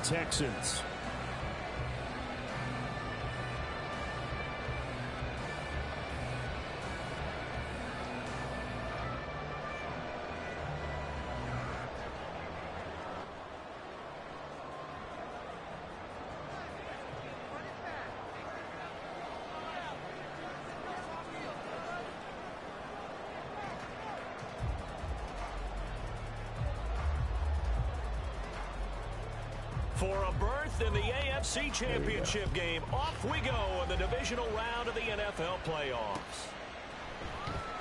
Texans. For a berth in the AFC Championship game, off we go in the divisional round of the NFL playoffs.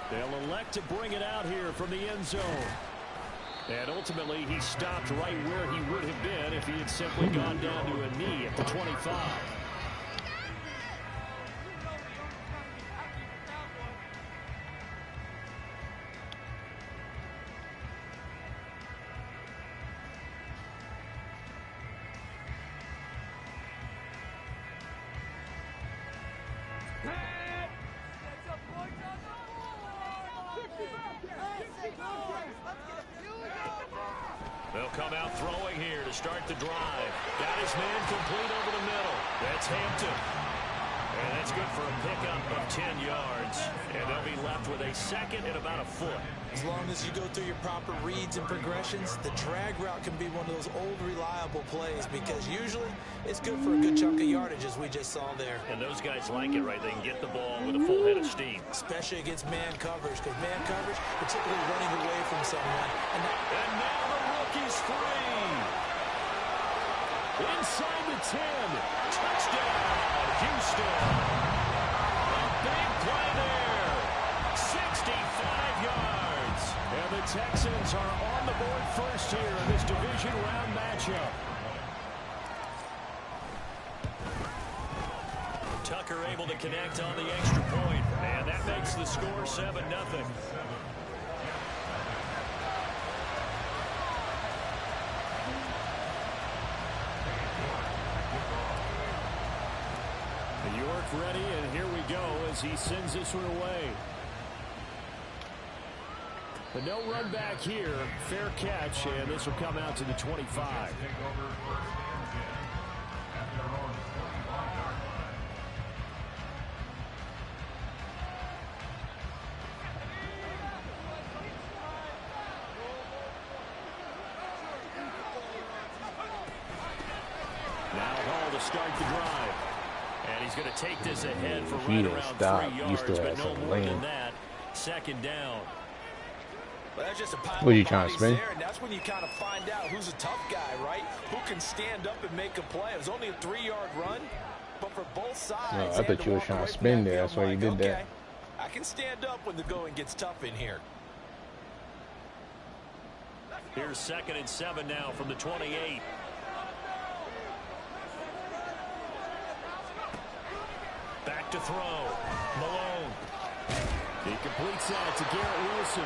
They'll elect to bring it out here from the end zone. And ultimately, he stopped right where he would have been if he had simply gone down to a knee at the 25. They'll come out throwing here to start the drive. Got his man complete over the middle. That's Hampton. And that's good for a pickup of 10 yards. And they'll be left with a second and about a foot. As long as you go through your proper reads and progressions, the drag route can be one of those old reliable plays because usually it's good for a good chunk of yardage as we just saw there. And those guys like it, right? They can get the ball with a full head of steam. Especially against man coverage because man coverage, particularly running away from someone. And now the rookie's free. Inside the 10. Touchdown, Houston. A big play there. 65 yards. And the Texans are on the board first here in this division round matchup. Tucker able to connect on the extra point. And that makes the score 7-0. York ready, and here we go as he sends this one away. But no run back here. Fair catch, and this will come out to the 25. Now Hall to start the drive. And he's going to take this ahead for right around 3 yards, but no more than that. Second down. Well, that's just a pile what are you trying to spin? There, and that's when you kind of find out who's a tough guy, right? Who can stand up and make a play. It was only a 3-yard run, but for both sides. No, I thought you were trying to spin there. That's why you did that. I can stand up when the going gets tough in here. Here's 2nd and 7 now from the 28. Back to throw. Malone. He completes that to Garrett Wilson.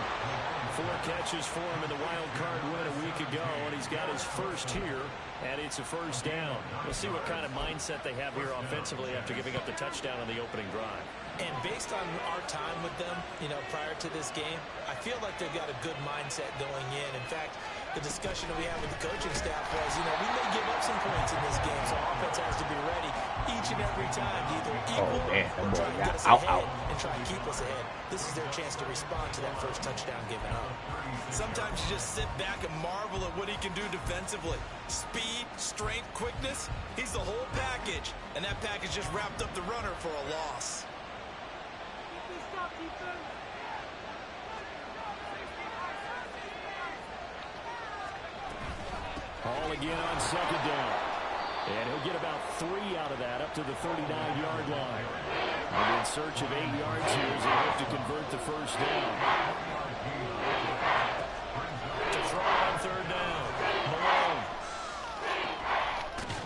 4 catches for him in the wild card win a week ago, and he's got his first here, and it's a first down. We'll see what kind of mindset they have here offensively after giving up the touchdown on the opening drive. And based on our time with them, you know, prior to this game, I feel like they've got a good mindset going in. In fact, the discussion that we had with the coaching staff was, you know, we may give up some points in this game, so offense has to be ready each and every time to either equal or try and get us ahead and try and keep us ahead. This is their chance to respond to that first touchdown given up. Sometimes you just sit back and marvel at what he can do defensively. Speed, strength, quickness, he's the whole package. And that package just wrapped up the runner for a loss. Hall again on 2nd down. And he'll get about 3 out of that up to the 39-yard line. And in search of 8 yards here as they hope to convert the first down. To throw on 3rd down. Malone.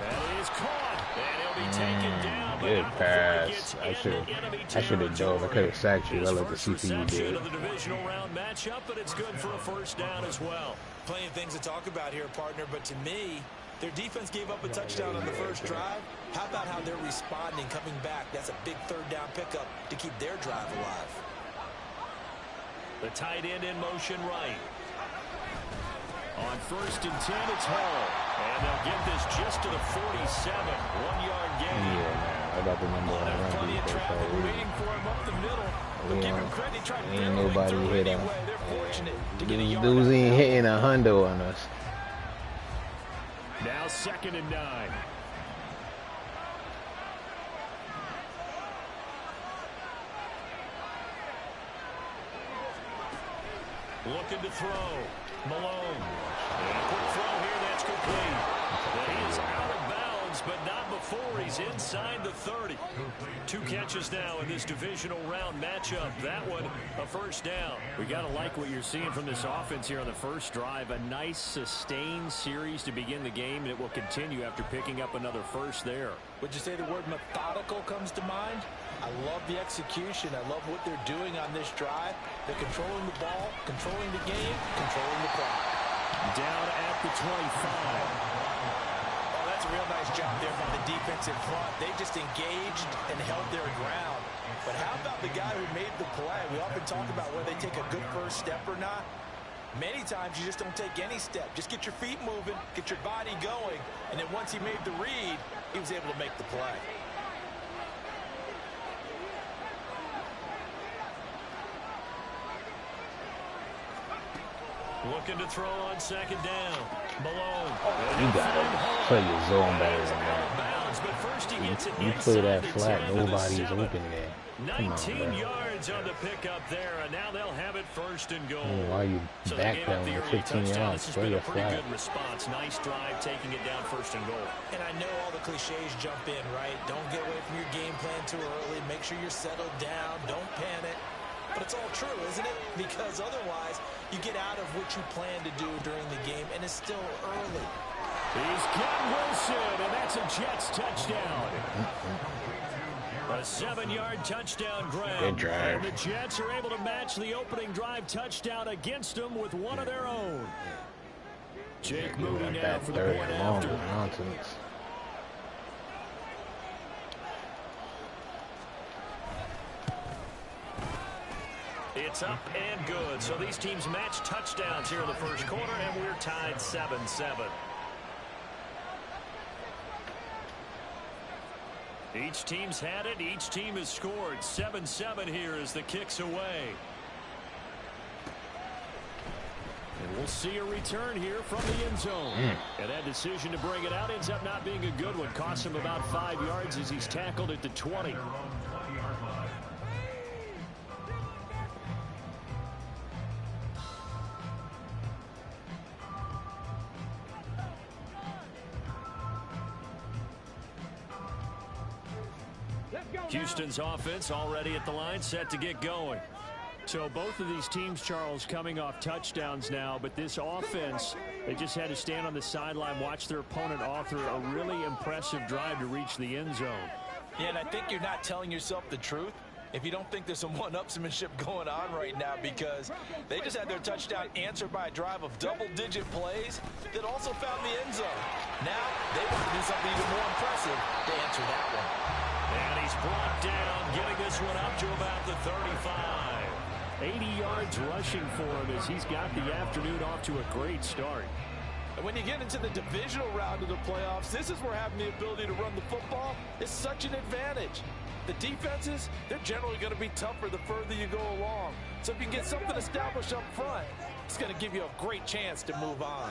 That is caught. And he'll be taken down. Good pass. I should have dove. I could have sacked you. I let the CPU do it. Of the divisional round matchup, but it's good for a first down as well. Plenty of things to talk about here, partner, but to me, their defense gave up a touchdown on the first drive. How about how they're responding, coming back? That's a big 3rd down pickup to keep their drive alive. The tight end in motion right. On 1st and 10, it's Hall. And they'll get this just to the 47. 1-yard gain. Yeah, man. I got the number on There's plenty of traffic waiting for him up the middle. But give him credit. He tried ain't nobody hit him. They're fortunate to get a yard. Dudes ain't hitting a hundo on us. Now 2nd and 9. Looking to throw. Malone. And a quick throw here. That's complete. He is out of bounds, but not before he's inside the 30. 2 catches now in this divisional round matchup. That one, a first down. We got to like what you're seeing from this offense here on the first drive. A nice, sustained series to begin the game, and it will continue after picking up another first there. Would you say the word methodical comes to mind? I love the execution. I love what they're doing on this drive. They're controlling the ball, controlling the game, controlling the clock. Down at the 25. Oh, that's a real nice job there by the defense in front. They just engaged and held their ground. But how about the guy who made the play? We often talk about whether they take a good first step or not. Many times you just don't take any step. Just get your feet moving, get your body going, and then once he made the read, he was able to make the play. Looking to throw on 2nd down. Malone. You gotta play your zone better than that. But first he gets it You play that inside the flat, 10 to the nobody's 7. open there. Come on, 19 bro. yards on the pickup there, and now they'll have it 1st and goal. Why you So they gave up the backpedaling early 15 touchdown. yards? This has Play been your a pretty flat. good response. Nice drive, taking it down 1st and goal. And I know all the cliches jump in, right? Don't get away from your game plan too early. Make sure you're settled down. Don't panic. But it's all true, isn't it? Because otherwise, you get out of what you plan to do during the game, and it's still early. He's got Wilson, and that's a Jets touchdown. A 7-yard touchdown grab. Good drive. And the Jets are able to match the opening drive touchdown against them with one of their own. Jake Moody now That for the 3rd point and long after. was nonsense. It's up and good. So these teams match touchdowns here in the first quarter, and we're tied 7-7. Each team's had it. Each team has scored. 7-7 here as the kick's away. And we'll see a return here from the end zone. And that decision to bring it out ends up not being a good one. Costs him about 5 yards as he's tackled at the 20. Houston's offense already at the line, set to get going. So both of these teams, Charles, coming off touchdowns now, but this offense, they just had to stand on the sideline, watch their opponent author a really impressive drive to reach the end zone. Yeah, and I think you're not telling yourself the truth if you don't think there's some one-upsmanship going on right now, because they just had their touchdown answered by a drive of double-digit plays that also found the end zone. Now they want to do something even more impressive to answer that one. And he's brought down, getting this one up to about the 35. 80 yards rushing for him as he's got the afternoon off to a great start. And when you get into the divisional round of the playoffs, this is where having the ability to run the football is such an advantage. The defenses, they're generally going to be tougher the further you go along. So if you can get something established up front, it's going to give you a great chance to move on.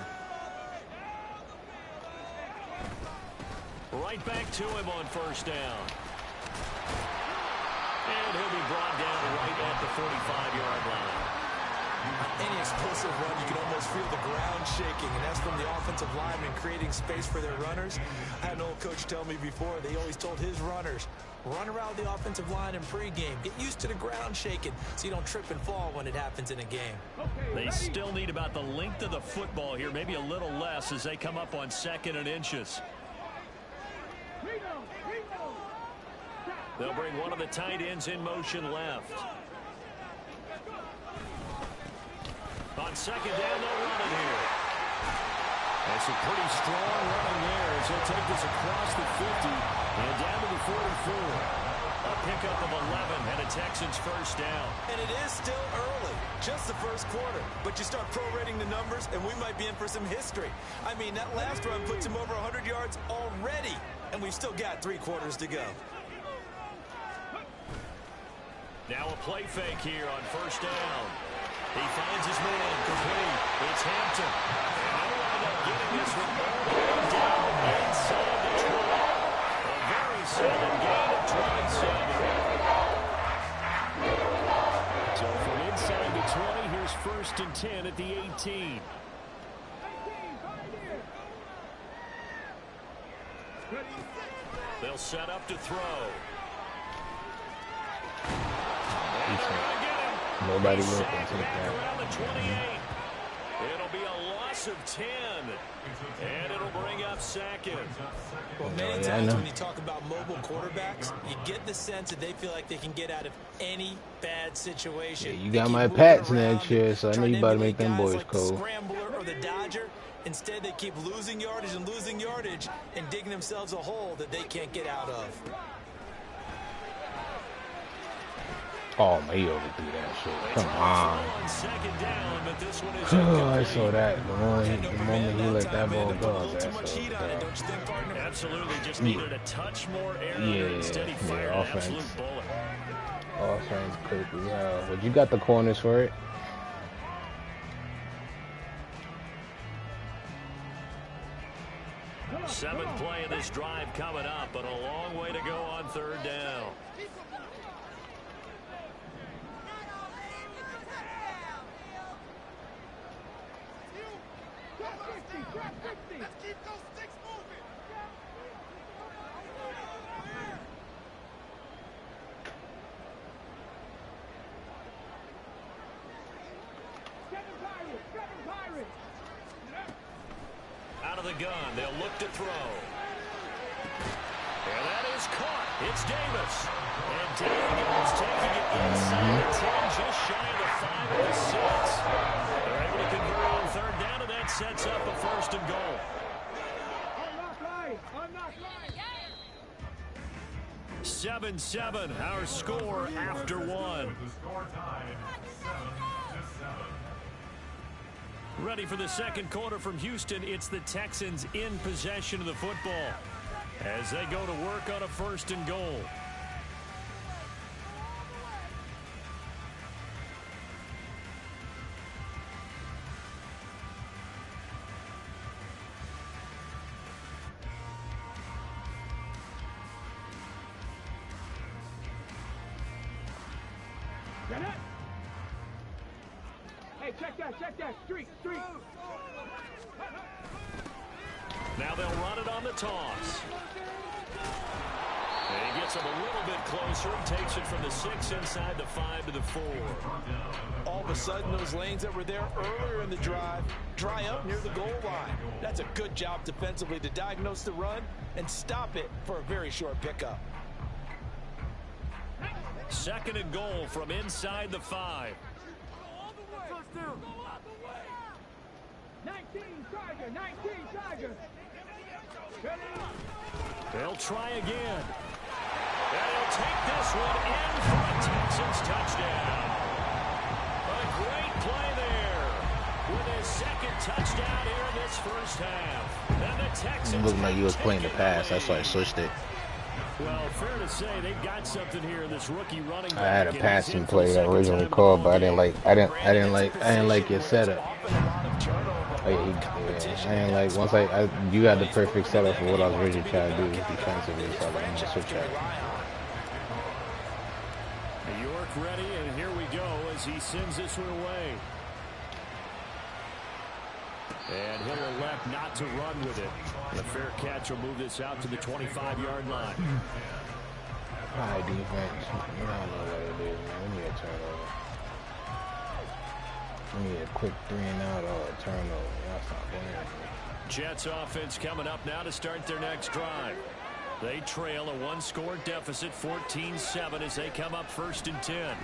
Right back to him on 1st down. And he'll be brought down right at the 45-yard line. On any explosive run, you can almost feel the ground shaking, and that's from the offensive linemen creating space for their runners. I had an old coach tell me before, they always told his runners, run around the offensive line in pregame. Get used to the ground shaking so you don't trip and fall when it happens in a game. They still need about the length of the football here, maybe a little less as they come up on 2nd and inches. They'll bring one of the tight ends in motion left. On 2nd down, they'll run it here. That's a pretty strong running there as he'll take this across the 50 and down to the 44. A pickup of 11 and a Texans first down. And it is still early, just the first quarter. But you start prorating the numbers, and we might be in for some history. I mean, that last run puts him over 100 yards already, and we've still got 3 quarters to go. Now a play fake here on first down. He finds his man complete. It's Hampton. And they'll wind up getting this one all the way down inside the 20. A very solid gain of 27. So from inside the 20, here's first and 10 at the 18. They'll set up to throw. Nobody will take that. Around the 28. It'll be a loss of 10. And it'll bring up second. Well, many times when you talk about mobile quarterbacks, you get the sense that they feel like they can get out of any bad situation. Yeah, you got my Pats next year, so I know you about to make them boys like cold. The scrambler or the Dodger. Instead, they keep losing yardage and digging themselves a hole that they can't get out of. Oh, man, he overthrew that shit. Come on. Oh, I saw that. The moment he let that ball go, absolutely just needed a touch more air. Instead he fired an absolute bullet. Offense quickly. Yeah. But you got the corners for it. Seventh play of this drive coming up, but a long way to go on third down. Let's keep those sticks moving. Out of the gun, they'll look to throw. And that is caught. It's Davis. And Davis taking it inside the 10, just shy of the 5 of the 6. They're able to convert on third down, and that sets up a first and goal. 7-7, our score after one. Ready for the second quarter from Houston. It's the Texans in possession of the football as they go to work on a first and goal. Hey, check that, street. Now they'll run it on the toss. And he gets him a little bit closer and takes it from the 6 inside the 5 to the 4. All of a sudden, those lanes that were there earlier in the drive dry up near the goal line. That's a good job defensively to diagnose the run and stop it for a very short pickup. Second and goal from inside the 5. 19 Charger. They'll try again. And he'll take this one in for a Texans touchdown. A great play there with his second touchdown here in this first half. And the Texans It looked like you was playing the pass. That's why I switched it. Well, fair to say they've got something here in this rookie running back. I had a passing play that originally called, but I didn't like your setup. I ain't like once you had the perfect setup for what I was originally trying to do defensively, so I'm gonna switch that. New York ready, and here we go as he sends this one away. And he'll elect not to run with it. The fair catch will move this out to the 25-yard line. High defense. I don't know what it is, man. We need a turnover. We need a quick 3-and-out or a turnover. That's not playing. Jets offense coming up now to start their next drive. They trail a one-score deficit, 14-7, as they come up first and 10.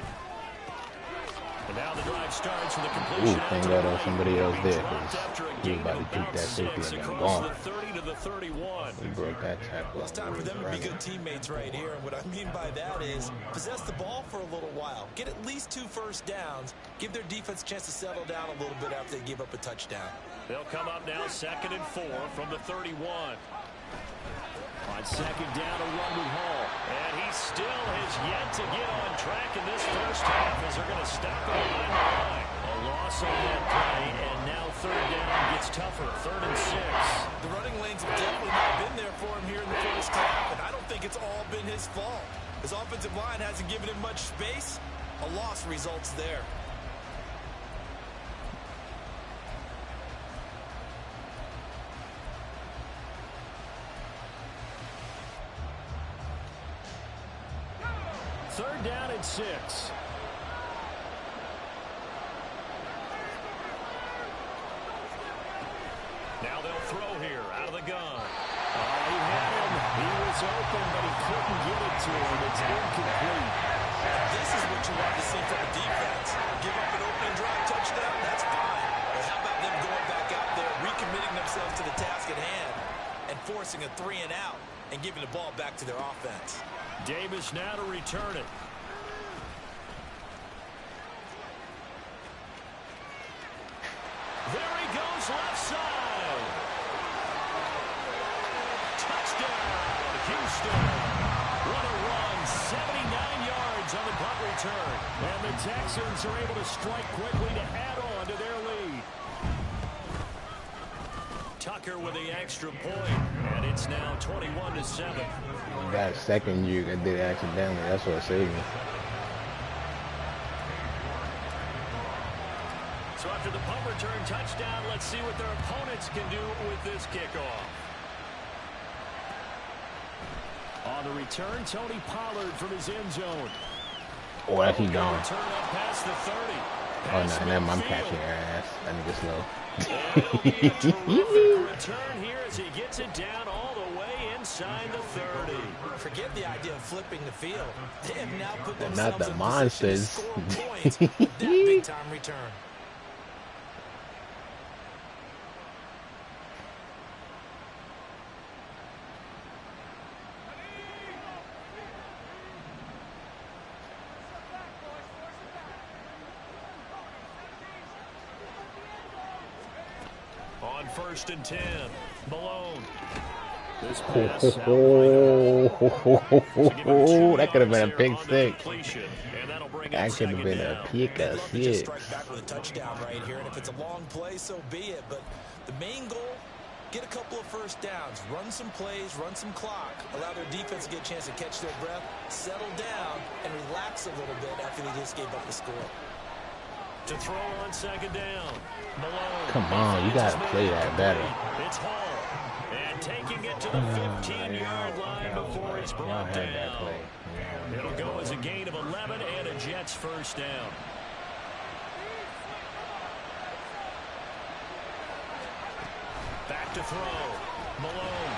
And now the drive starts with a Ooh, completion. thank God there was somebody else there because he was about to keep that safety and then gone. 30 to the 31. He broke that tackle. Well, it's time for them to be good teammates right here. And what I mean by that is possess the ball for a little while. Get at least 2 first downs. Give their defense a chance to settle down a little bit after they give up a touchdown. They'll come up now 2nd and 4 from the 31. On 2nd down, a run with Hall. And he still has yet to get on track in this first half as they're going to stop him behind the line. A loss on that play, and now 3rd down gets tougher. 3rd and 6. The running lanes have definitely not been there for him here in the first half, and I don't think it's all been his fault. His offensive line hasn't given him much space. A loss results there. Third down and 6. Now they'll throw here out of the gun. He had him. He was open, but he couldn't get it to him. It's incomplete. This is what you want to see from a defense. Give up an opening drive touchdown, that's fine. But how about them going back out there, recommitting themselves to the task at hand, and forcing a 3 and out, and giving the ball back to their offense. Davis now to return it. There he goes, left side. Touchdown, Houston. What a run, 79 yards on the punt return. And the Texans are able to strike quickly to add on to their lead. Tucker with the extra point, and it's now 21-7. That second you did it accidentally. That's what saved me. So after the punt return touchdown, let's see what their opponents can do with this kickoff. On the return, Tony Pollard from his end zone. Oh, that's he gone. Return up past the 30. Oh, no, never mind. I'm catching your ass. That nigga slow. It'll be a terrific return here as he gets it down all the way inside the 30. Forget the idea of flipping the field. They have now put They're themselves not the in monsters. position to score points with that big-time return. On 1st and 10, Malone. This Oh, pass that could have been a pick six. and that'll bring That up could have been a pick They'd of love to just six. strike back with a touchdown right here, and if it's a long play, so be it. But the main goal, get a couple of first downs, run some plays, run some clock, allow their defense to get a chance to catch their breath, settle down, and relax a little bit after they just gave up the score. To throw on 2nd down, Malone. Come on, you gotta play that better. It's Hall, and taking it to the 15-yard line before it's Y'all brought had that down. play. It'll go as a gain of 11 and a Jets first down. Back to throw. Malone.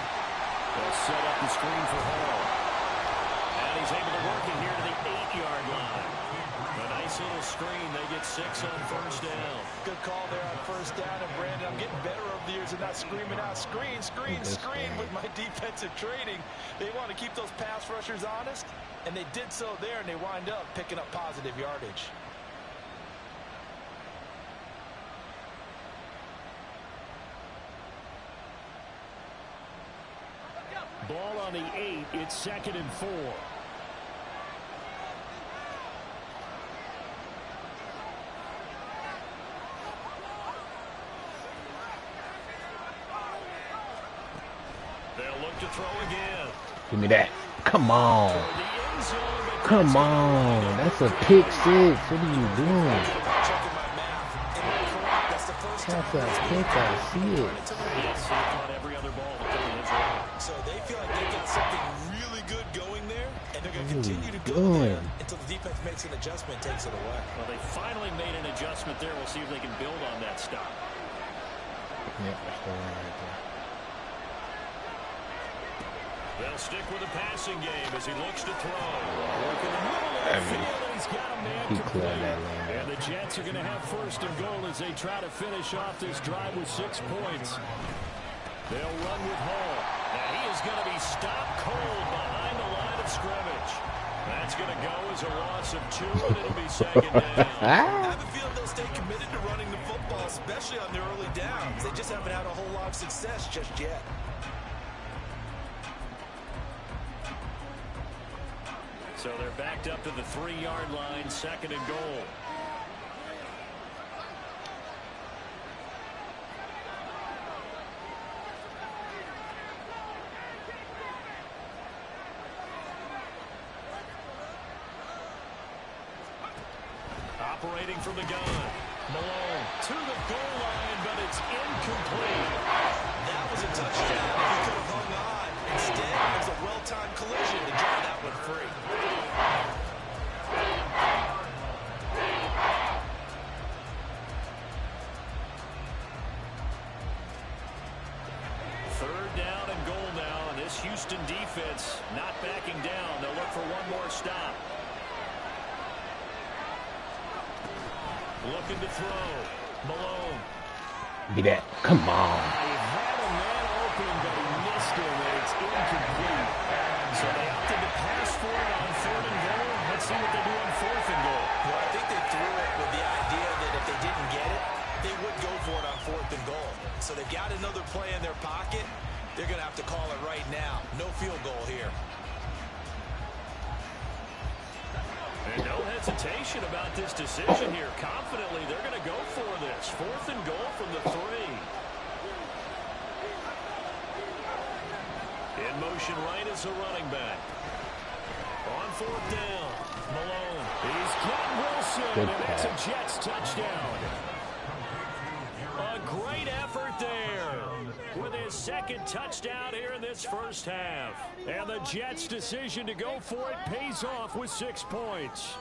They'll set up the screen for Hall. And he's able to work it here to the 8-yard line. A nice little screen. They get 6 on 1st down. Good call there on 1st down, and Brandon, I'm getting better over the years and not screaming out, screen, screen, screen with my defensive training. They want to keep those pass rushers honest, and they did so there, and they wind up picking up positive yardage. Ball on the 8. It's 2nd and 4. They'll look to throw again. Give me that. Come on. Come on. That's a pick six. What are you doing? Checking my math. Am I correct? That's the first time. That's a pick. I see it. Yes, he caught every other ball that came his way. So they feel like they've got something really good going there, and they're going to continue to go doing? there until the defense makes an adjustment, takes it away. Well, they finally made an adjustment there. We'll see if they can build on that stop. Yep, that's the one right there. They'll stick with the passing game as he looks to throw. Work in the middle of the field, and he's got a man complete. And the Jets are going to have first and goal as they try to finish off this drive with 6 points. They'll run with Hall. And he is going to be stopped cold behind the line of scrimmage. That's going to go as a loss of 2, and it'll be second down. I have a feeling they'll stay committed to running the football, especially on their early downs. They just haven't had a whole lot of success just yet. So they're backed up to the 3-yard line, second and goal. Operating from the gun. Malone to the goal line, but it's incomplete. That was a touchdown. He could have hung on. Instead, it was a well-timed collision to draw that one free. Third down and goal now, and this Houston defense not backing down. They'll look for one more stop. Looking to throw. Malone. Be that. Come on. He had a man open, but he missed him, and it's incomplete. So they opted to pass for it on 3rd and goal. Let's see what they do on 4th and goal. Well, I think they threw it with the idea that if they didn't get it, they would go for it on 4th and goal. So they've got another play in their pocket. They're going to have to call it right now. No field goal here. And no hesitation about this decision here. Confidently, they're going to go for this. 4th and goal from the 3. In motion right is the running back. On 4th down, Malone. He's got Wilson, and it's a Jets touchdown. A great effort there with his 2nd touchdown here in this first half. And the Jets' decision to go for it pays off with 6 points.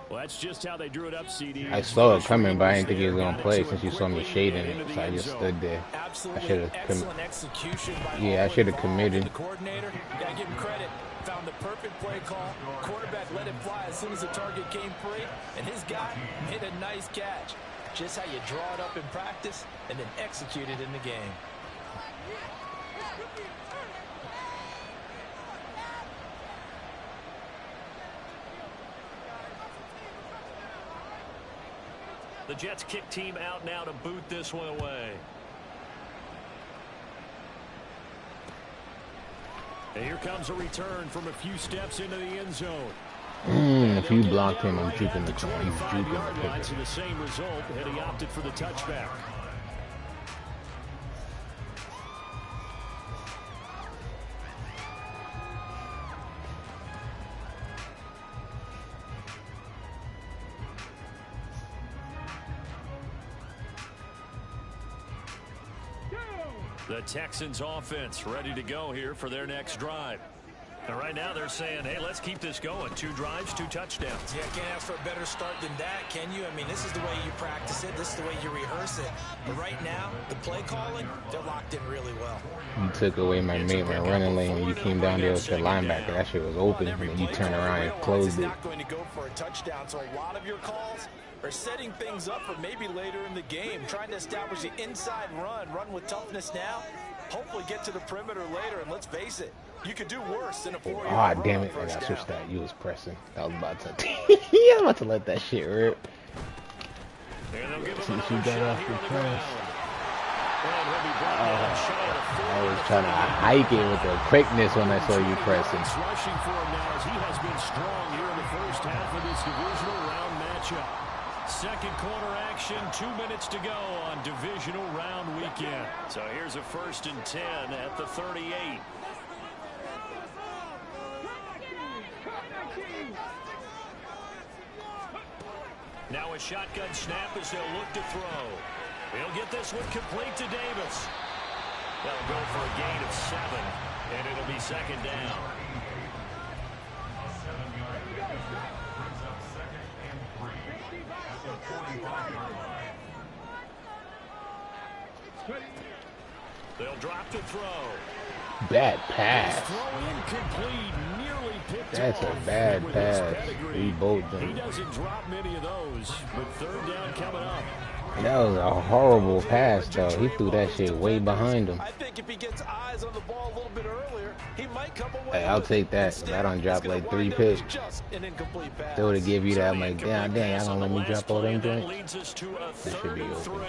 Well, that's just how they drew it up, CD. I saw it coming, but I didn't think he was going to play since you saw me shading it, so I just stood there. I should have I should have committed. The coordinator, gotta give him credit. Found the perfect play call. Quarterback let it fly as soon as the target came free, and his guy hit a nice catch. Just how you draw it up in practice and then execute it in the game. The Jets kick team out now to boot this one away. And here comes a return from a few steps into the end zone. If you blocked him, I'm juking the corner. He's juking the pick. The same result, and he opted for the touchback. The Texans offense ready to go here for their next drive. And right now they're saying, hey, let's keep this going. 2 drives, 2 touchdowns. Yeah, can't ask for a better start than that, can you? I mean, this is the way you practice it. This is the way you rehearse it. But right now, the play calling, they're locked in really well. You took away my running lane when you came down there with the linebacker. That shit was open, and then you turn around and closed it. Not going to go for a touchdown, so a lot of your calls are setting things up for maybe later in the game, trying to establish the inside run with toughness now, hopefully get to the perimeter later, and let's face it, you could do worse than a 4-yard run. Ah, damn it, I got switched that. You was pressing. I was about to I was about to let that shit rip. Since you got off the press. I was trying to hike it with the quickness when I saw you pressing. Rushing for him now as he has been strong here in the first half of this divisional round matchup. Second quarter action, 2 minutes to go on divisional round weekend. So here's a 1st and 10 at the 38. Now a shotgun snap as they'll look to throw. He'll get this one complete to Davis. They'll go for a gain of 7, and it'll be second down. They'll drop to throw. Bad pass. Throw incomplete, nearly picked That's a off. bad With his pass. pedigree, We both he did. doesn't drop many of those, but third down coming up. That was a horrible pass, though. He threw that shit way behind him. I think if he gets eyes on the ball a little bit earlier, he might come away. Hey, I'll take that. If I don't drop like 3 picks, they would have give you that. I'm like, damn, y'all gonna let me drop all them joints? This should be open.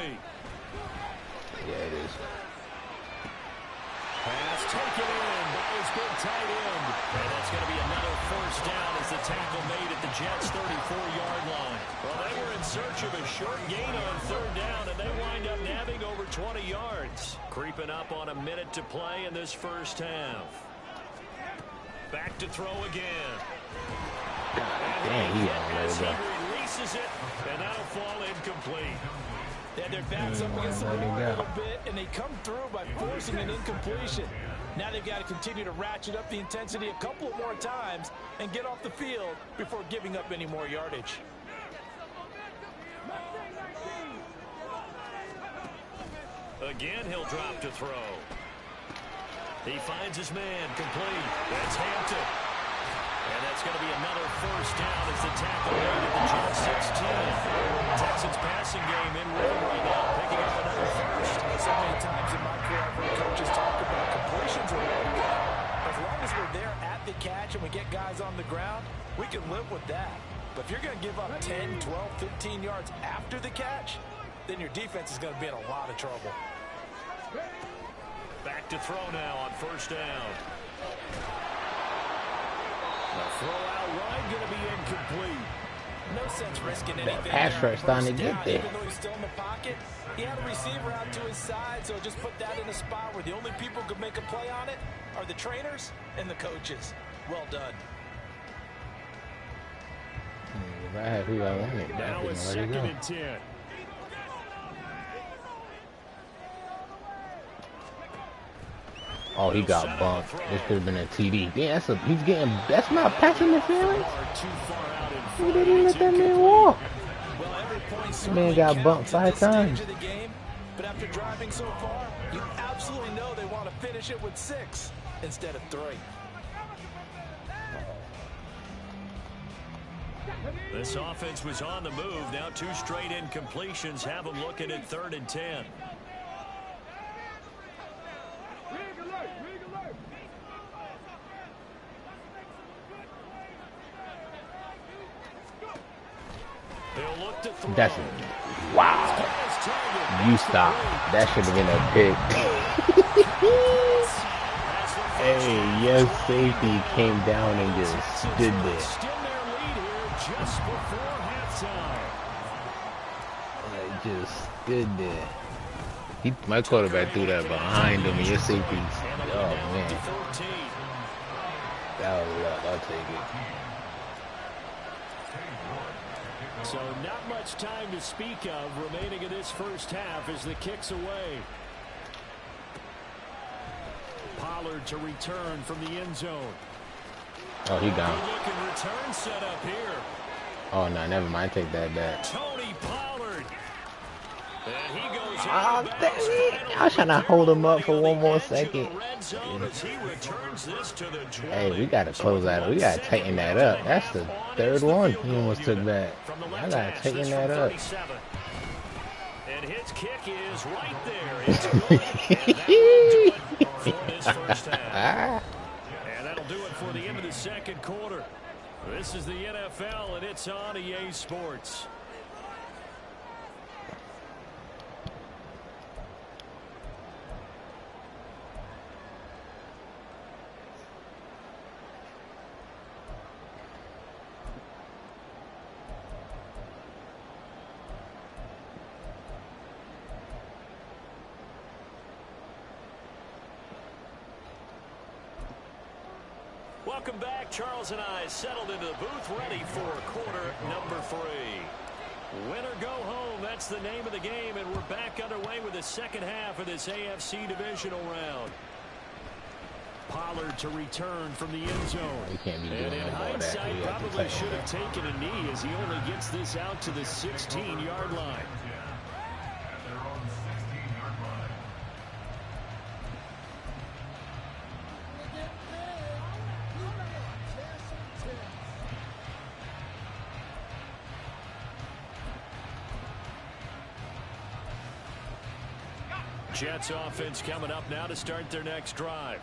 Yeah, it is. Pass taken in by his big tight end. And that's going to be another first down as the tackle made at the Jets' 34-yard line. Well, they were in search of a short gain on third down, and they wind up nabbing over 20 yards. Creeping up on a minute to play in this first half. Back to throw again. Damn, he releases it, and that'll fall incomplete. And their backs up against the wall a little bit, and they come through by forcing an incompletion. Now they've got to continue to ratchet up the intensity a couple of more times and get off the field before giving up any more yardage. Again, he'll drop to throw. He finds his man complete. That's Hampton. And that's going to be another first down as the tackle made at the Jets 16. Texans passing game in rhythm right now, picking up another first. So many times in my career, I've heard coaches talk about completions are really good. As long as we're there at the catch and we get guys on the ground, we can live with that. But if you're going to give up 10, 12, 15 yards after the catch, then your defense is going to be in a lot of trouble. Back to throw now on first down. The throw out wide going to be incomplete. No sense risking anything. That pass rush starting to get there. Even though he's still in the pocket, he had a receiver out to his side, so just put that in a spot where the only people who could make a play on it are the trainers and the coaches. Well done. If I had who I wanted, now it's second and 10. Oh, he got bumped. This could have been a TD. Damn, that's not pass interference. Who didn't let that man walk? This man got bumped 5 times. But after driving so far, you absolutely know they want to finish it with 6 instead of 3. This offense was on the move. Now 2 straight incompletions have them looking at 3rd and 10. That's wow. You stop. That should have been a pick. Hey, your safety came down and just stood there. Just stood there. My quarterback threw that behind him, and your safety. Oh man, that was luck. I'll take it. So not much time to speak of remaining in this first half as the kick's away. Pollard to return from the end zone. Oh, he gone. Good-looking return set up here. Oh, no, never mind. Take that back. Tony Pollard. And he goes oh, dang it. I was trying to hold him up for one more second. Hey, we got to close that. We got to tighten that up. That's the 3rd one he almost took back. I got to tighten that up. And his kick is right there. It's good. For this first half. And that'll do it for the end of the second quarter. This is the NFL, and it's on EA Sports. Welcome back. Charles and I settled into the booth, ready for quarter number 3. Win or go home, that's the name of the game, and we're back underway with the second half of this AFC Divisional round. Pollard to return from the end zone. He can't be doing and in hindsight, probably should have taken a knee as he only gets this out to the 16-yard line. Jets offense coming up now to start their next drive.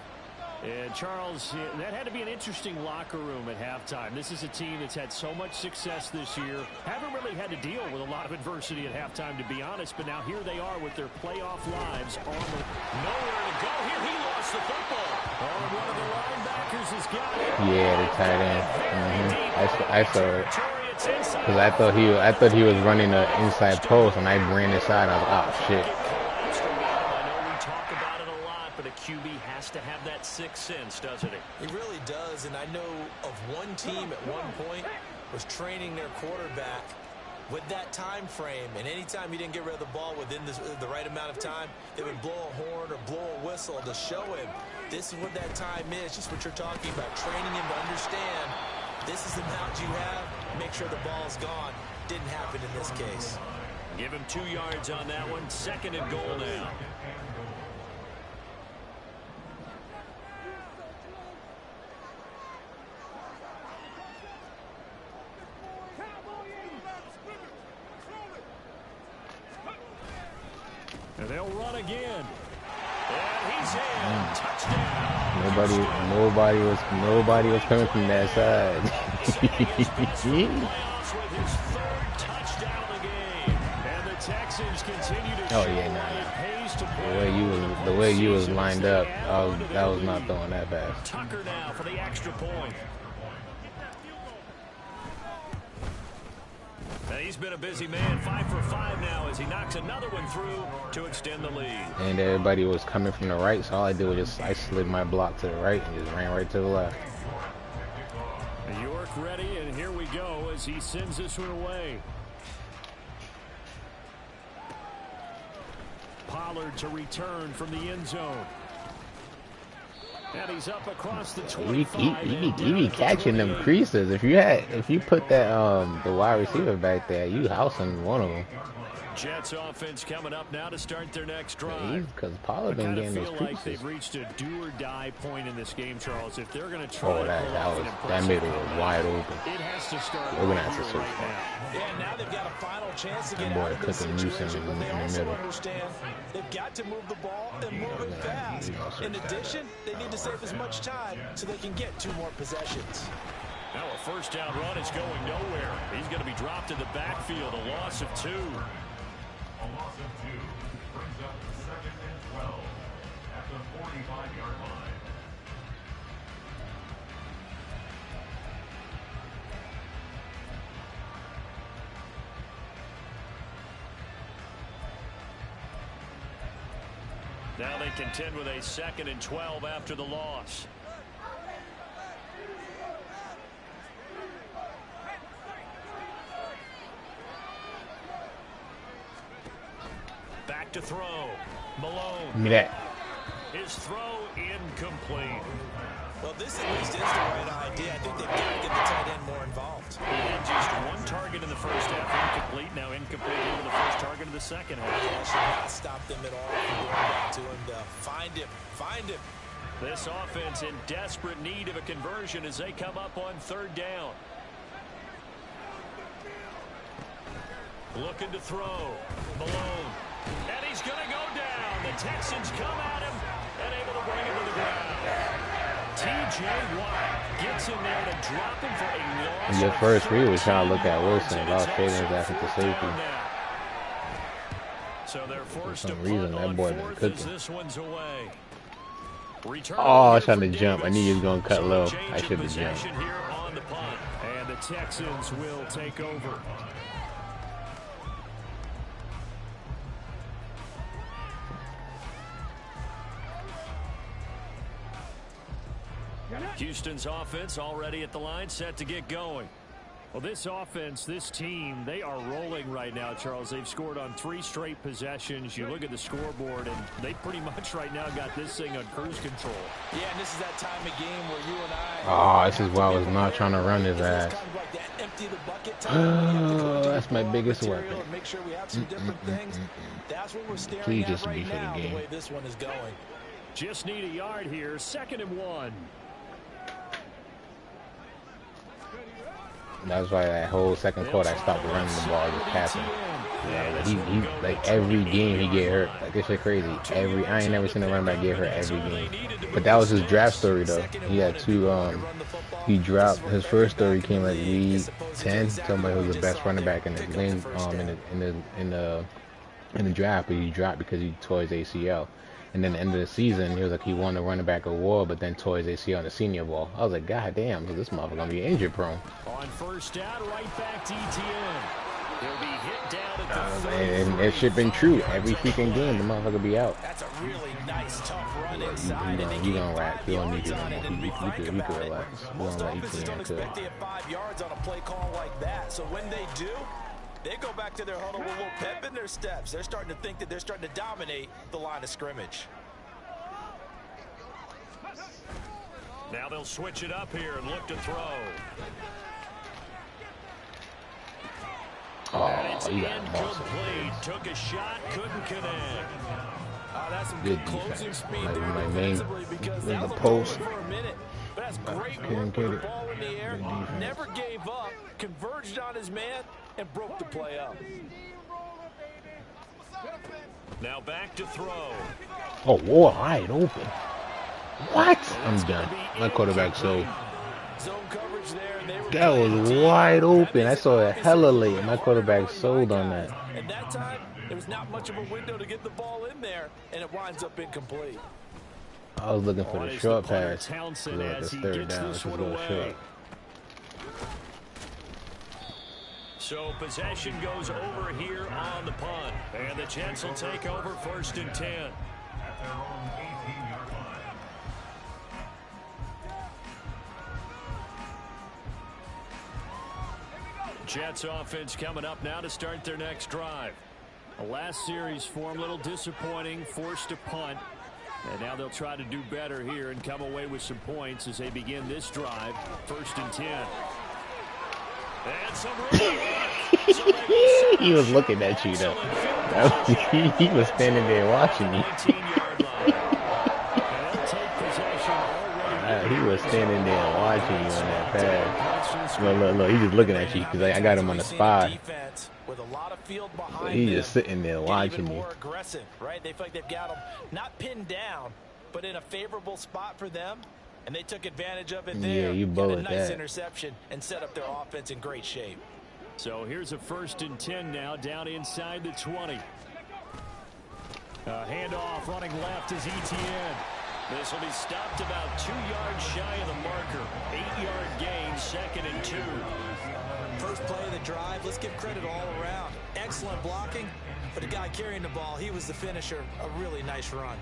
And Charles, that had to be an interesting locker room at halftime. This is a team that's had so much success this year. Haven't really had to deal with a lot of adversity at halftime, to be honest. But now here they are with their playoff lives on the... Nowhere to go here. He lost the football. Oh, one of the linebackers has got it. Yeah, the tight end. I saw it. Because I thought he was running an inside post, and I ran inside. I was like, oh, shit. QB has to have that sixth sense, doesn't he? He really does, and I know of one team at one point was training their quarterback with that time frame, and anytime he didn't get rid of the ball within the right amount of time, they would blow a horn or blow a whistle to show him this is what that time is, just what you're talking about, training him to understand this is the amount you have, make sure the ball's gone. Didn't happen in this case. Give him 2 yards on that one, 2nd and goal now. And they'll run again. And he's in. Touchdown. Nobody was coming from that side. With his 3rd touchdown of the game. And the Texans continue to Oh yeah, nah. The way you was lined up, that was not throwing that fast. Tucker now for the extra point. He's been a busy man, 5 for 5 now as he knocks another one through to extend the lead. And everybody was coming from the right, so all I did was I slid my block to the right and just ran right to the left. York ready, and here we go as he sends this one away. Pollard to return from the end zone. And he's up across the 25. He be catching them creases. If you put that the wide receiver back there, you housing one of them. Jets offense coming up now to start their next drive. Because Pollard been getting those creases. I feel like they've reached a do-or-die point in this game, Charles. If they're going to try that made it wide open. It has to start. We're gonna have to switch now. Yeah, now they've got a final chance to get boy out of this situation, but they in the also middle. understand they've got to move the ball and move it fast. In addition, they need to save as much time so they can get 2 more possessions. Now a first down run is going nowhere. He's going to be dropped in the backfield, a loss of 2. A loss of 2 brings up 2nd and 12 at the 45-yard line. Now they contend with a 2nd and 12 after the loss. Back to throw. Malone. Give me that. His throw incomplete. Well, this at least is the right idea. I think they've got to get the tight end more involved. He had just 1 target in the first half, incomplete. Now incomplete here with the first target of the second half. That should not stop them at all from going back to him to find him. This offense in desperate need of a conversion as they come up on 3rd down. Looking to throw. Malone. And he's going to go down. The Texans come at him and able to bring him to the ground. T.J. Watt gets in there to drop him for a loss. Your first read was trying to look at Wilson. Lost Shaden's after the safety. So they're forced For some to reason, that boy been 4th cooking. as this one's away. Oh, I was trying to jump. I knew he was going to cut low. I should have jumped. Here on the punt. And the Texans will take over. Houston's offense already at the line, set to get going. Well, this offense, this team, they are rolling right now, Charles. They've scored on 3 straight possessions. You look at the scoreboard, and they pretty much right now got this thing on cruise control. Yeah, and this is that time of game where you and I... Oh, this is why I was not trying to run his ass. Oh, that's my biggest weapon. Make sure we have some different things. That's what we're staring Please at just right be for the now, game. the way this one is going. Just need a yard here, 2nd and 1. That's why that whole second quarter I stopped running the ball, just passing. Yeah, like he like every game he get hurt. Like this shit crazy. I ain't never seen a running back get hurt every game. But that was his draft story though. He had two. He dropped his first story came like week 10. Somebody who was the best running back in the league. In the draft, but he dropped because he tore his ACL. And then at the end of the season, he was like he won the running back award, but then tore his ACL in the Senior Bowl. I was like, God damn, this motherfucker gonna be injury prone. On first down, right back to ETN. He'll be hit down at the And that shit been true. Every freaking game, the motherfucker be out. That's a really nice, tough run inside. He gonna rack. He don't need it no more. He could relax. We Most don't let offenses don't ETN expect cook. to get 5 yards on a play call like that. So when they do, they go back to their huddle with a little pep in their steps. They're starting to think that they're starting to dominate the line of scrimmage. Now they'll switch it up here and look to throw. Oh, you got incomplete. Took a shot, couldn't connect. That's some good closing defense. speed Like there my main defensively because with that the was a post. for a minute. But that's great Couldn't work get with it. the ball in the air. Good defense. Never gave up, converged on his man, and broke the play up. Now back to throw. Oh, wide open. What? I'm done. My quarterback sold. Zone coverage there, and they were That was wide open. I saw it hella late. My quarterback sold on that. And that time, there was not much of a window to get the ball in there, and it winds up incomplete. I was looking for the short pass. Townsend Look, as it's he third gets down. this It's one a little away. short. So possession goes over here on the punt. And the Jets will take over 1st and 10. At their own 18-yard line. Jets offense coming up now to start their next drive. The last series for them, a little disappointing, forced to punt. And now they'll try to do better here and come away with some points as they begin this drive. 1st and 10. And some room. He was looking at you though. He was standing there watching you. 19-yard line. And they'll take possession already. He was standing there watching you on that pass. Look, he's just looking at you because I got him on the spy. With a lot of field behind He's them, just sitting there and watching even you. more aggressive, right? They feel like they've got them not pinned down, but in a favorable spot for them, and they took advantage of it there. Yeah, you Got a bullet nice that. interception and set up their offense in great shape. So here's a 1st and 10 now down inside the 20. Handoff running left is ETN. This will be stopped about 2 yards shy of the marker. 8-yard gain, 2nd and 2. First play of the drive, let's give credit all around. Excellent blocking, but the guy carrying the ball, he was the finisher. A really nice run.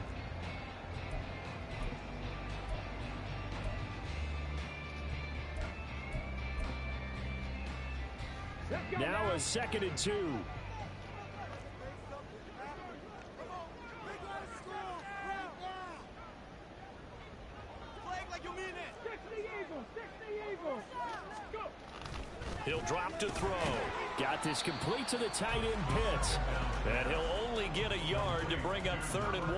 Now a 2nd and 2. He'll drop to throw. Got this complete to the tight end Pitts. And he'll only get a yard to bring up 3rd and 1.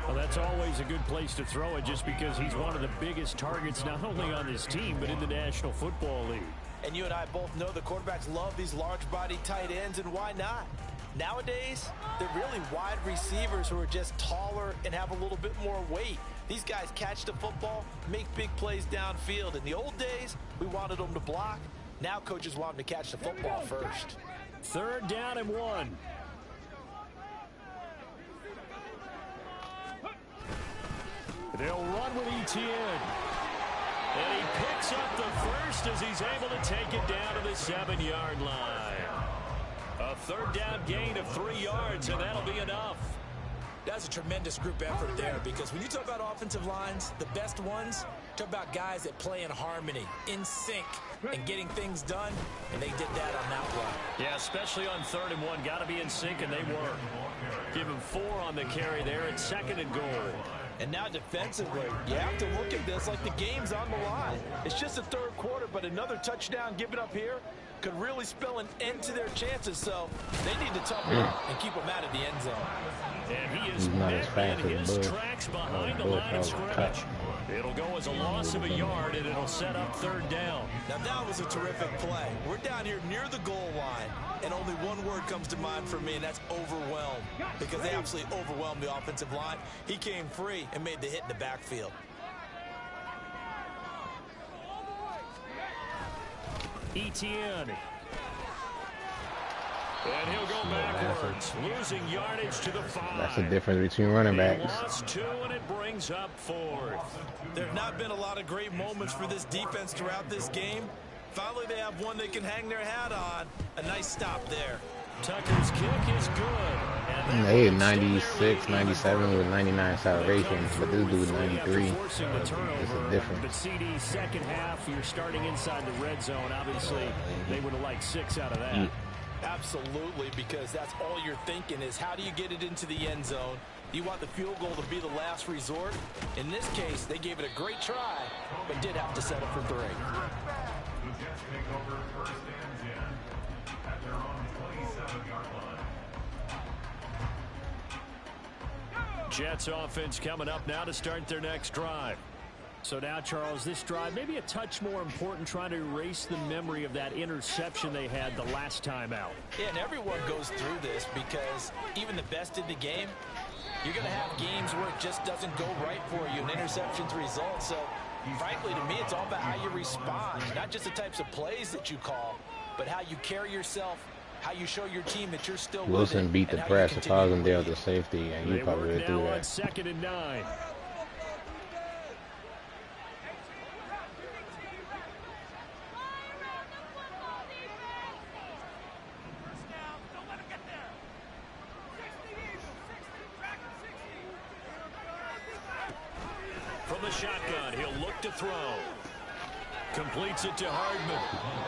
Well, that's always a good place to throw it just because he's one of the biggest targets not only on his team but in the National Football League. And you and I both know the quarterbacks love these large-body tight ends, and why not? Nowadays, they're really wide receivers who are just taller and have a little bit more weight. These guys catch the football, make big plays downfield. In the old days, we wanted them to block. Now coaches want them to catch the football first. 3rd down and 1. They'll run with ETN. And he picks up the first as he's able to take it down to the 7-yard line. A 3rd down gain of 3 yards, and that'll be enough. That's a tremendous group effort there, because when you talk about offensive lines, the best ones, talk about guys that play in harmony, in sync, and getting things done, and they did that on that run. Yeah, especially on 3rd and 1. Got to be in sync, and they were. Give him 4 on the carry there at 2nd and goal. And now defensively, you have to look at this like the game's on the line. It's just the 3rd quarter, but another touchdown given up here could really spell an end to their chances. So they need to toughen up and keep them out of the end zone. And he He's is not as met fast in as his Bush. tracks behind the Bush, line that of was a cut. scrimmage. It'll go as a loss of a yard, and it'll set up 3rd down. Now that was a terrific play. We're down here near the goal line, and only one word comes to mind for me, and that's overwhelmed, because they absolutely overwhelmed the offensive line. He came free and made the hit in the backfield. Etienne. And he'll go backwards, losing yardage to the 5. That's the difference between running backs. He lost 2, and it brings up 4th. There have not been a lot of great moments for this defense throughout this game. Finally, they have one they can hang their hat on. A nice stop there. Tucker's kick is good. And They had 96, 97 with 99 acceleration, but this dude 93. It's a difference. But CD's second half, you're starting inside the red zone. Obviously, they would have liked 6 out of that. Absolutely, because that's all you're thinking is how do you get it into the end zone? You want the field goal to be the last resort. In this case, they gave it a great try, but did have to settle for 3. The Jets take over 1st and 10 at their own 27-yard line. Jets offense coming up now to start their next drive. So now, Charles, this drive maybe a touch more important, trying to erase the memory of that interception they had the last time out. Yeah, and everyone goes through this because even the best in the game, you're going to have games where it just doesn't go right for you and interceptions result. So, frankly, to me, it's all about how you respond, not just the types of plays that you call, but how you carry yourself, how you show your team that you're still Wilson beat the press, and caused him there the safety, and you probably would do now on that. 2nd and 9. From the shotgun, he'll look to throw. Completes it to Hardman.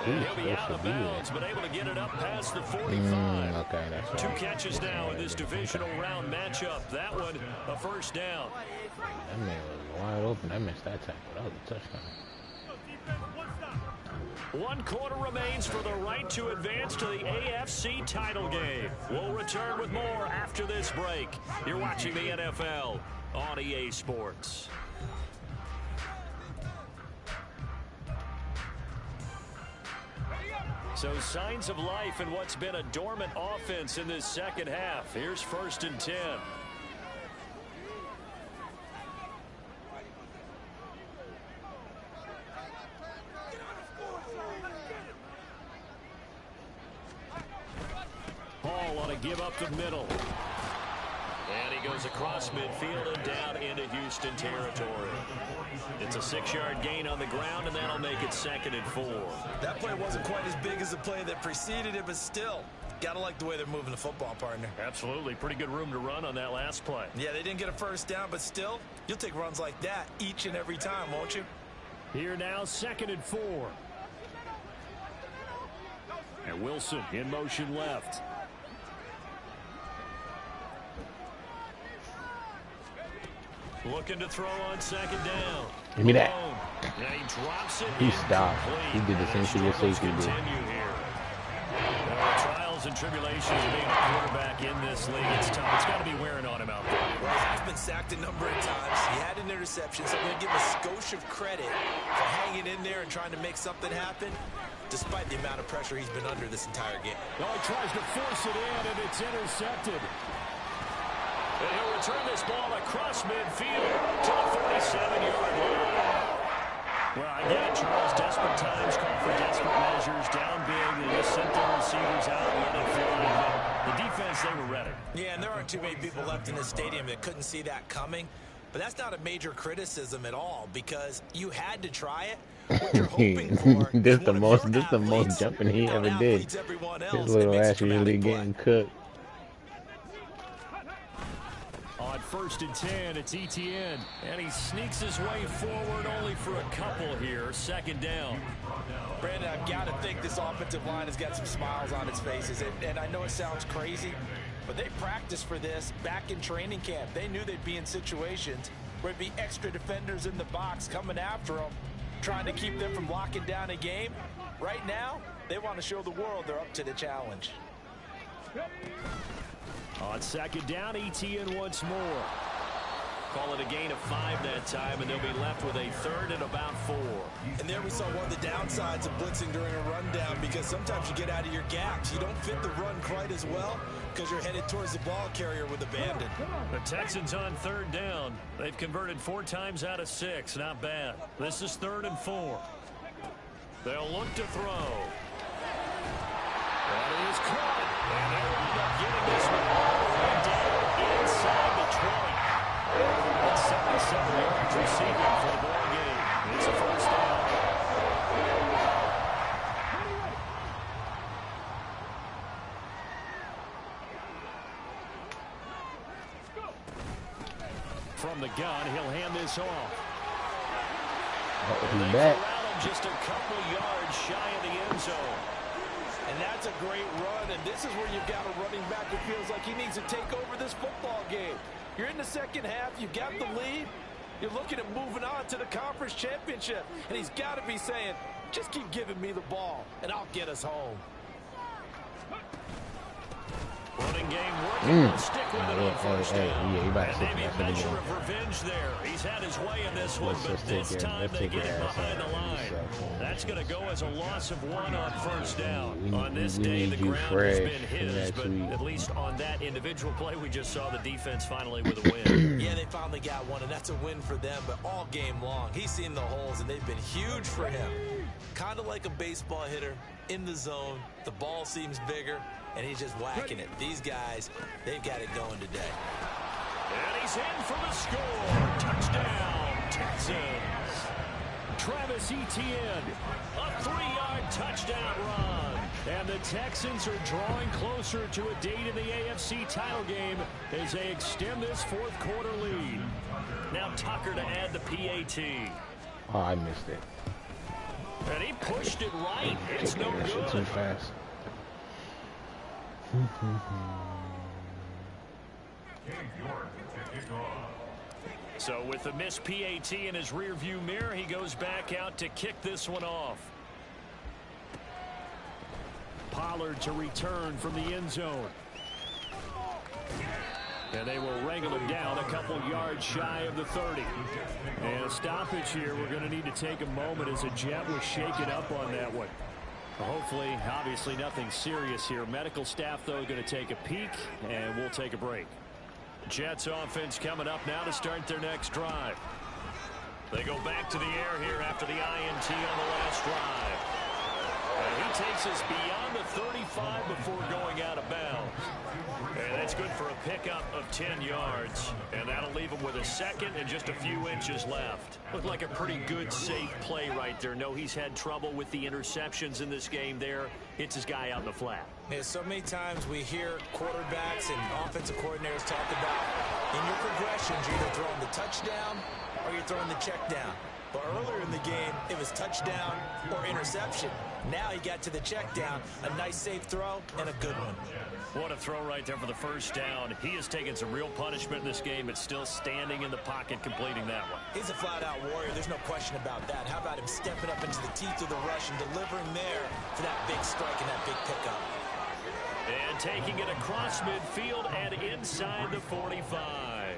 And he'll be out of bounds, but able to get it up past the 45. Okay, that's 2 right. catches now in this divisional round matchup. That one, a 1st down. That man was wide open. I missed that tackle. That was a touchdown. 1 quarter remains for the right to advance to the AFC title game. We'll return with more after this break. You're watching the NFL on EA Sports. So signs of life in what's been a dormant offense in this second half. Here's 1st and 10. Hall on a give up the middle. And he goes across midfield and down into Houston territory. It's a 6-yard gain on the ground, and that'll make it 2nd and 4. That play wasn't quite as big as the play that preceded it, but still, gotta like the way they're moving the football, partner. Absolutely. Pretty good room to run on that last play. Yeah, they didn't get a 1st down, but still, you'll take runs like that each and every time, won't you? Here now, 2nd and 4. And Wilson in motion left. Looking to throw on 2nd down. Give me that. And he drops it. He stopped. He did the same thing your safety did. Continue here. Trials and tribulations of being a quarterback in this league. It's tough. It's got to be wearing on him out there. Well, he has been sacked a number of times. He had an interception, so I'm going to give him a skosh of credit for hanging in there and trying to make something happen, despite the amount of pressure he's been under this entire game. Well, he tries to force it in, and it's intercepted. And he'll return this ball across midfield to the 47-yard line. Well, I get it, Charles. Desperate times call for desperate measures. Down big. They just sent their receivers out and let it fly. The defense, they were ready. Yeah, and there aren't too many people left in the stadium that couldn't see that coming. But that's not a major criticism at all, because you had to try it. What you're hoping for this is the one of most your this the most athletes jumping he ever did. out-athletes everyone else His and little makes a ass usually dramatic play. getting cooked. On 1st and 10, it's Etienne. And he sneaks his way forward only for a couple here. 2nd down. Brandon, I've got to think this offensive line has got some smiles on its faces. And I know it sounds crazy, but they practiced for this back in training camp. They knew they'd be in situations where there'd be extra defenders in the box coming after them, trying to keep them from locking down a game. Right now, they want to show the world they're up to the challenge. On second down, ETN once more. Call it a gain of 5 that time, and they'll be left with a third and about 4. And there we saw one of the downsides of blitzing during a rundown, because sometimes you get out of your gaps. You don't fit the run quite as well because you're headed towards the ball carrier with abandon. The Texans on third down. They've converted 4 times out of 6. Not bad. This is 3rd and 4. They'll look to throw. That is caught. And they'll end up getting this one all the way down inside the 20. That's 77 yards receiving for the ball game. It's a first down. From the gun, he'll hand this off. He's back. Just a couple yards shy of the end zone. And that's a great run, and this is where you've got a running back who feels like he needs to take over this football game. You're in the second half, you've got the lead, you're looking at moving on to the conference championship, and he's got to be saying, just keep giving me the ball, and I'll get us home. Running game working. Stick with it on first down. Yeah, you about to and maybe a measure of revenge there. He's had his way in this one, but this time they get him behind the line. That's going to go as a loss of 1 on first down. On this day, the ground has been his, but at least on that individual play, we just saw the defense finally with a win. Yeah, they finally got one, and that's a win for them, but all game long, he's seen the holes, and they've been huge for him. Kind of like a baseball hitter in the zone. The ball seems bigger, and he's just whacking it. These guys, they've got it going today. And he's in for the score. Touchdown, Texans. Travis Etienne, a 3-yard touchdown run. And the Texans are drawing closer to a date in the AFC title game as they extend this 4th quarter lead. Now Tucker to add the PAT. Oh, I missed it. And he pushed it right. It's no good. Too fast. So with the missed PAT in his rearview mirror, he goes back out to kick this one off. Pollard to return from the end zone. And they will wrangle him down a couple yards shy of the 30. And a stoppage here. We're going to need to take a moment as a jet was shaken up on that one. Hopefully, obviously nothing serious here. Medical staff, though, going to take a peek, and we'll take a break. Jets offense coming up now to start their next drive. They go back to the air here after the INT on the last drive. And he takes us beyond the 35 before going out of bounds. And that's good for a pickup of 10 yards. And that'll leave him with a second and just a few inches left. Looked like a pretty good, safe play right there. No, he's had trouble with the interceptions in this game there. Hits his guy out in the flat. Yeah, so many times we hear quarterbacks and offensive coordinators talk about in your progressions, you're either throwing the touchdown or you're throwing the check down. But earlier in the game, it was touchdown or interception. Now he got to the check down, a nice safe throw, and a good one. What a throw right there for the first down. He has taken some real punishment in this game, but still standing in the pocket completing that one. He's a flat-out warrior. There's no question about that. How about him stepping up into the teeth of the rush and delivering there for that big strike and that big pickup. And taking it across midfield and inside the 45.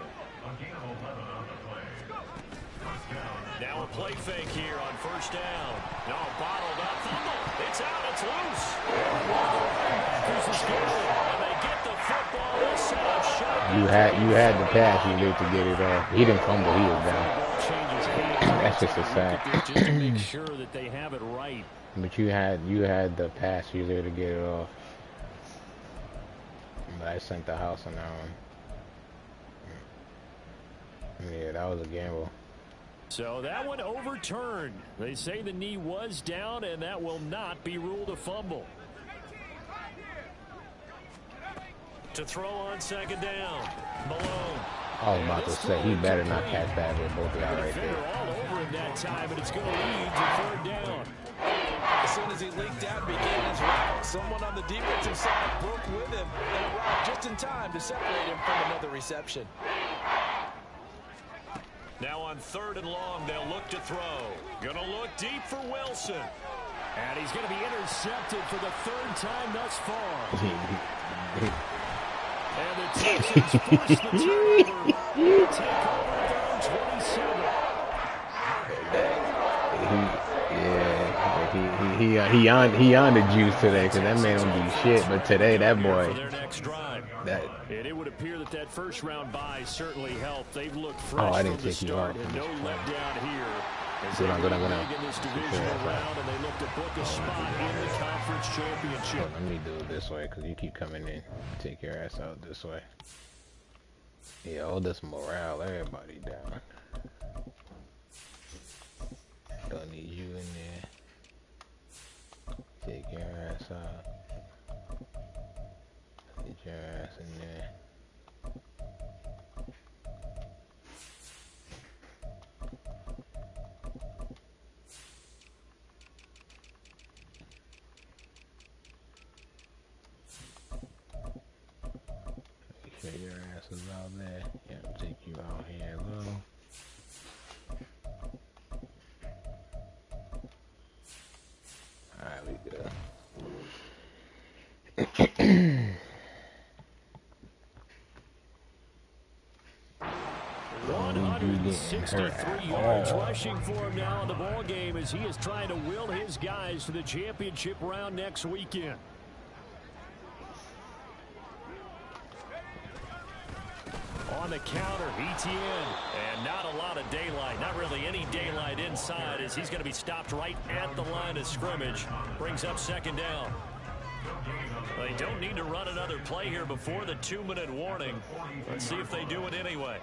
Now a play fake here on first down. No, bottled up. Fumble. It's out. It's loose. And they get the football. They set up shot. You had the pass. You need to get it off. He didn't fumble. He was down. That's just a fact. Just to make sure that they have it right. But you had the pass. You were there to get it off. But I sent the house on that one. Yeah, that was a gamble. So that one overturned. They say the knee was down, and that will not be ruled a fumble. To throw on second down, Malone. I was about to say, he better not catch that with both of y'all right there. All over him that time, and it's going to lead to third down. As soon as he leaked out and began his route, someone on the defensive side broke with him and arrived just in time to separate him from another reception. Now on third and long, they'll look to throw. Gonna look deep for Wilson. And he's going to be intercepted for the third time thus far. And the Texans force the turnover. Take over their own 27. He on the juice today because that man don't do shit. But today, that boy. And it would appear that that first round bye certainly helped. They've looked fresh I from didn't the take you start off. and no letdown here. Go down. In this divisional round, and they look to book a spot in the conference championship. Let me do it this way because you keep coming in. Take your ass out this way. Yeah, all this morale, everybody down. Don't need you in there. Take your ass out. Get your ass in there. Make sure your ass is out there. Yeah, take you out here a little. Alright, we good. 163 yards rushing for him now in the ball game as he is trying to will his guys to the championship round next weekend. On the counter, ETN, and not a lot of daylight, not really any daylight inside as he's going to be stopped right at the line of scrimmage. Brings up second down. They don't need to run another play here before the 2-minute warning. Let's see if they do it anyway.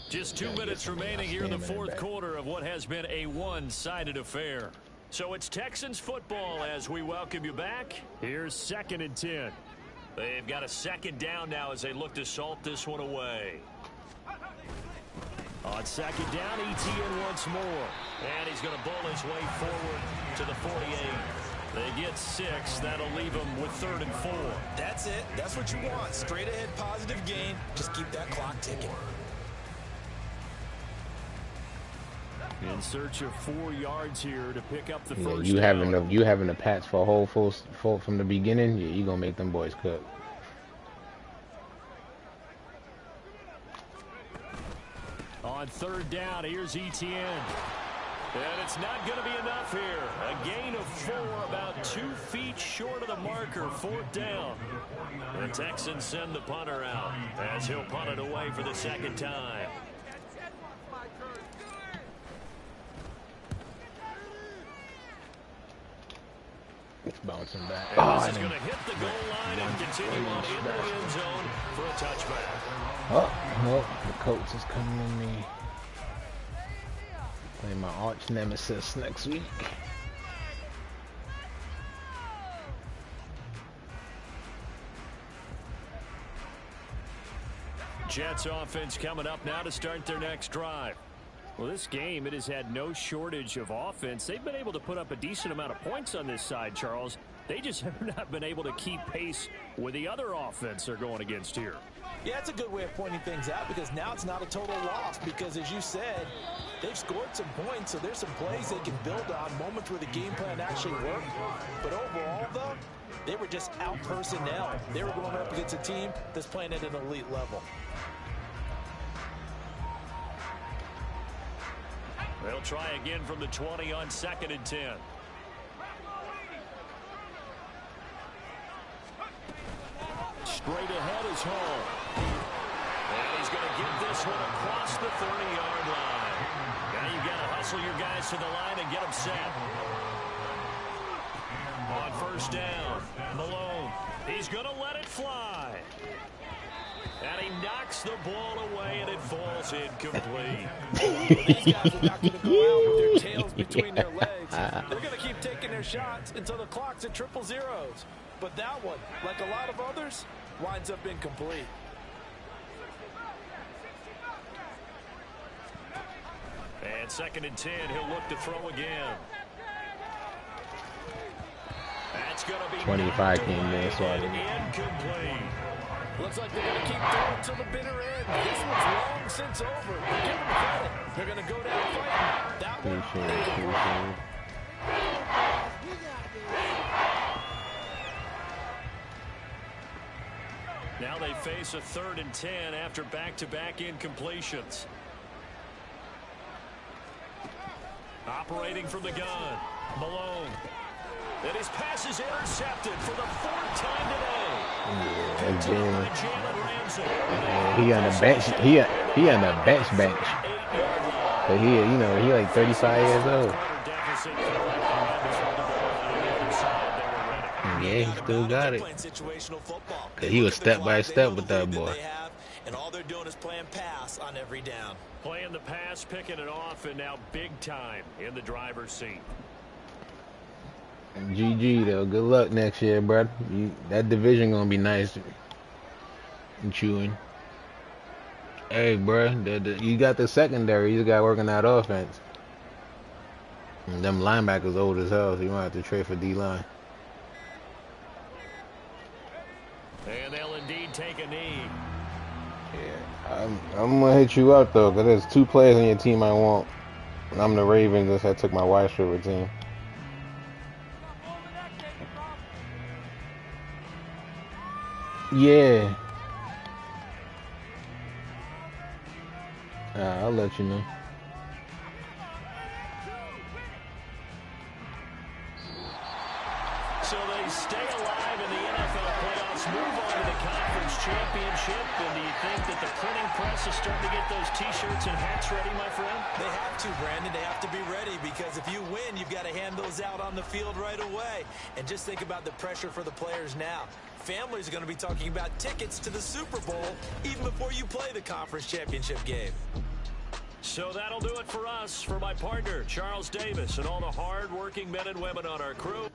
Just 2 minutes remaining here in the fourth quarter of what has been a one-sided affair. So it's Texans football as we welcome you back. Here's 2nd and 10. They've got a second down now as they look to salt this one away. On second down, ETN once more. And he's going to bull his way forward to the 48. They get 6. That'll leave them with 3rd and 4. That's it. That's what you want. Straight ahead positive gain. Just keep that clock ticking. In search of 4 yards here to pick up the first you down. having the Pats for a whole full from the beginning. Yeah, you gonna make them boys cook. On 3rd down, here's ETN. And it's not going to be enough here. A gain of 4, about 2 feet short of the marker, 4th down. The Texans send the punter out as he'll punt it away for the 2nd time. It's bouncing back. And this is going to hit the goal line and continue on in the end zone for a touchback. Oh, the coach is coming to me. Play my arch nemesis next week. Jets offense coming up now to start their next drive. Well, this game, it has had no shortage of offense. They've been able to put up a decent amount of points on this side, Charles. They just have not been able to keep pace with the other offense they're going against here. Yeah, it's a good way of pointing things out because now it's not a total loss because, as you said, they've scored some points, so there's some plays they can build on, moments where the game plan actually worked. But overall, though, they were just out-personnel. They were going up against a team that's playing at an elite level. They'll try again from the 20 on 2nd and 10. Straight ahead is Hall. And he's going to get this one across the 30-yard line. Now you've got to hustle your guys to the line and get them set. On 1st down, Malone. He's going to let it fly. And he knocks the ball away, and it falls incomplete. These guys are not going to go out with their tails between their legs. They're going to keep taking their shots until the clock's at 0-0. But that one, like a lot of others, winds up incomplete. And 2nd and 10, he'll look to throw again. That's going to be 25 came there, so I didn't. incomplete. Looks like they're going to keep throwing to the bitter end. This one's long since over. Give them credit. They're going to go down fighting. That one. Now they face a 3rd and 10 after back-to-back incompletions. Operating from the gun, Malone. And his pass is intercepted for the 4th time today. He on the bench. He on the bench. But he like 35 years old. Yeah, he still got it. Cause he was step by step with that boy. And all they're doing is playing pass on every down. Playing the pass, picking it off, and now big time in the driver's seat. GG though. Good luck next year, bro. That division gonna be nice and chewing. Hey, bro, you got the secondary. You just got working that offense. And them linebackers old as hell, so you might have to trade for D-line. And they'll indeed take a knee. Yeah, I'm gonna hit you up though, cause there's 2 players on your team I want. And I'm the Ravens. I took my wide receiver team. Yeah. I'll let you know. So they stay alive in the NFL playoffs, move on to the conference championship. And do you think that the printing press is starting to get those T-shirts and hats ready, my friend? They have to, Brandon. They have to be ready because if you win, you've got to hand those out on the field right away. And just think about the pressure for the players now. Families are going to be talking about tickets to the Super Bowl even before you play the conference championship game. So that'll do it for us. For my partner, Charles Davis, and all the hard-working men and women on our crew.